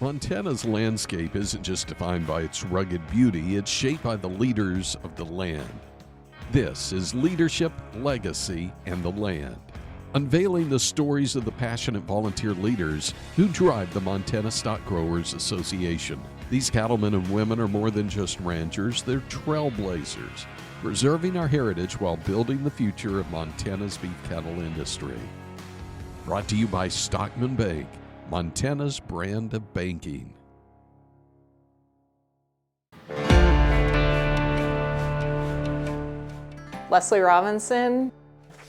Montana's landscape isn't just defined by its rugged beauty, it's shaped by the leaders of the land. This is Leadership, Legacy, and the Land, unveiling the stories of the passionate volunteer leaders who drive the Montana Stockgrowers Association. These cattlemen and women are more than just ranchers, they're trailblazers, preserving our heritage while building the future of Montana's beef cattle industry. Brought to you by Stockman Bank, Montana's brand of banking. Lesley Robinson,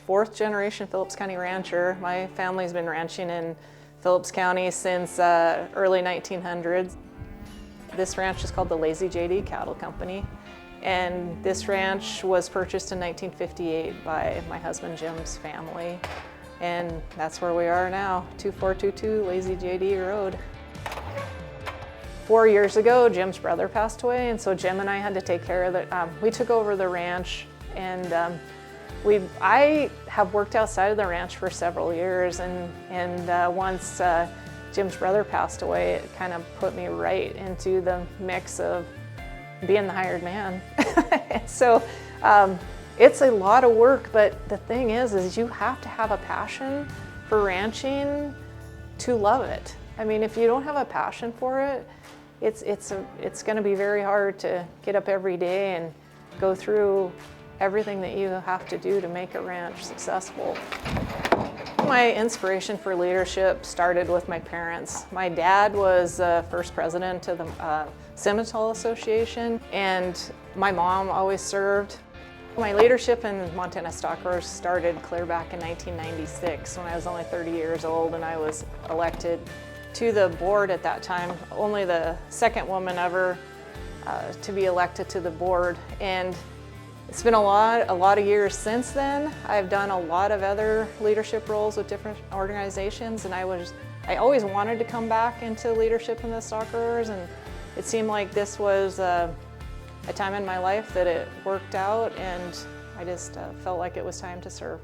fourth generation Phillips County rancher. My family's been ranching in Phillips County since early 1900s. This ranch is called the Lazy JD Cattle Company, and this ranch was purchased in 1958 by my husband Jim's family, and that's where we are now, 2422 Lazy JD Road. 4 years ago, Jim's brother passed away, and so Jim and I had to take care of it. We took over the ranch, and I have worked outside of the ranch for several years, and once Jim's brother passed away, it kind of put me right into the mix of being the hired man. So it's a lot of work, but the thing is you have to have a passion for ranching to love it. I mean, if you don't have a passion for it, it's going to be very hard to get up every day and go through everything that you have to do to make a ranch successful. My inspiration for leadership started with my parents. My dad was first president of the Montana Association, and my mom always served. My leadership in Montana Stockgrowers started clear back in 1996 when I was only 30 years old, and I was elected to the board at that time, only the second woman ever to be elected to the board. And it's been a lot of years since then. I've done a lot of other leadership roles with different organizations, and I always wanted to come back into leadership in the stockgrowers, and it seemed like this was a time in my life that it worked out, and I just felt like it was time to serve.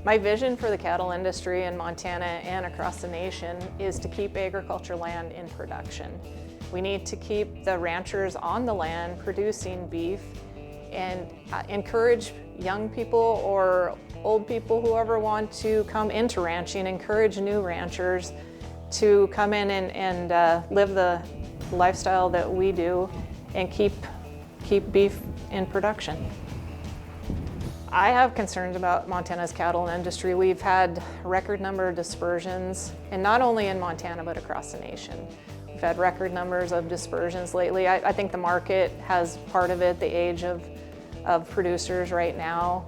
My vision for the cattle industry in Montana and across the nation is to keep agriculture land in production. We need to keep the ranchers on the land producing beef and encourage young people or old people, whoever want to come into ranching, encourage new ranchers to come in and live the lifestyle that we do and keep beef in production. I have concerns about Montana's cattle industry. We've had a record number of dispersions, and not only in Montana but across the nation. We've had record numbers of dispersions lately. I think the market has part of it, the age of producers right now.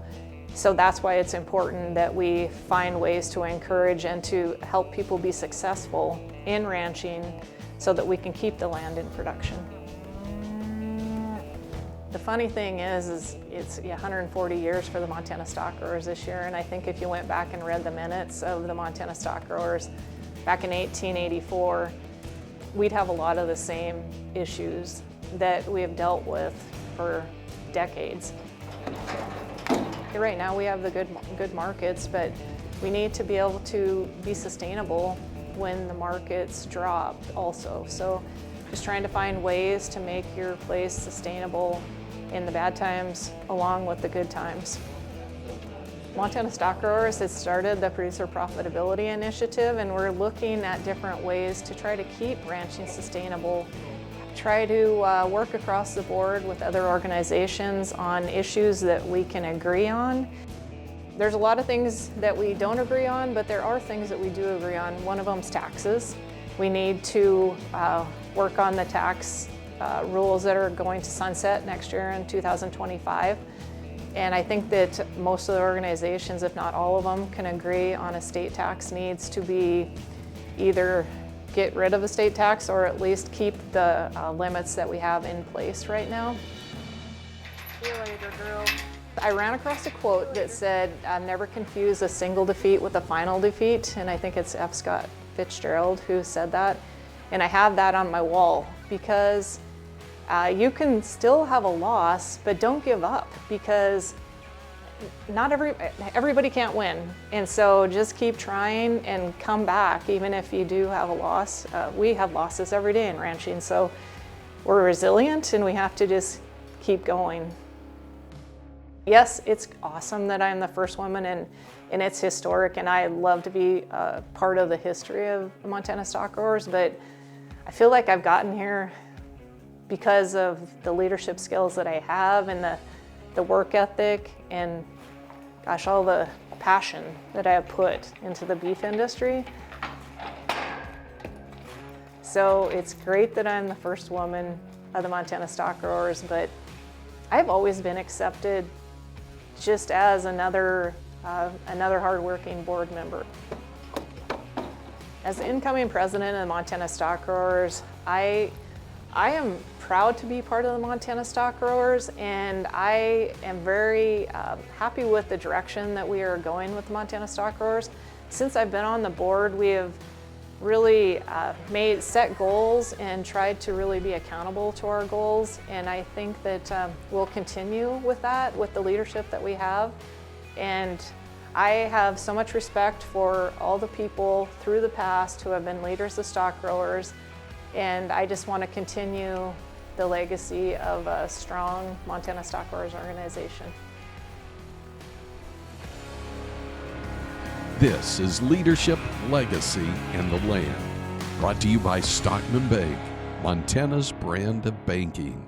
So that's why it's important that we find ways to encourage and to help people be successful in ranching so that we can keep the land in production. The funny thing is it's 140 years for the Montana Stockgrowers this year, and I think if you went back and read the minutes of the Montana Stockgrowers back in 1884, we'd have a lot of the same issues that we have dealt with for decades. Right now we have the good markets, but we need to be able to be sustainable when the markets drop also. So just trying to find ways to make your place sustainable in the bad times along with the good times. Montana Stockgrowers has started the Producer Profitability Initiative, and we're looking at different ways to try to keep ranching sustainable, try to work across the board with other organizations on issues that we can agree on. There's a lot of things that we don't agree on, but there are things that we do agree on. One of them is taxes. We need to work on the tax rules that are going to sunset next year in 2025. And I think that most of the organizations, if not all of them, can agree on a state tax needs to be either get rid of a state tax or at least keep the limits that we have in place right now. See you later, girl. I ran across a quote that said, never confuse a single defeat with a final defeat, and I think it's F. Scott Fitzgerald who said that. And I have that on my wall because you can still have a loss, but don't give up, because not everybody can't win. And so just keep trying and come back, even if you do have a loss. We have losses every day in ranching, so we're resilient and we have to just keep going. Yes, it's awesome that I'm the first woman, and it's historic, and I love to be part of the history of Montana Stockgrowers, but I feel like I've gotten here because of the leadership skills that I have and the work ethic and, gosh, all the passion that I have put into the beef industry. So it's great that I'm the first woman of the Montana Stockgrowers, but I've always been accepted just as another hardworking board member. As the incoming president of the Montana Stockgrowers, I am proud to be part of the Montana Stockgrowers, and I am very happy with the direction that we are going with the Montana Stockgrowers. Since I've been on the board, we have really set goals and tried to really be accountable to our goals, and I think that we'll continue with that with the leadership that we have. And I have so much respect for all the people through the past who have been leaders of stockgrowers, and I just want to continue the legacy of a strong Montana Stockgrowers organization. This is Leadership, Legacy, and the Land, brought to you by Stockman Bank, Montana's brand of banking.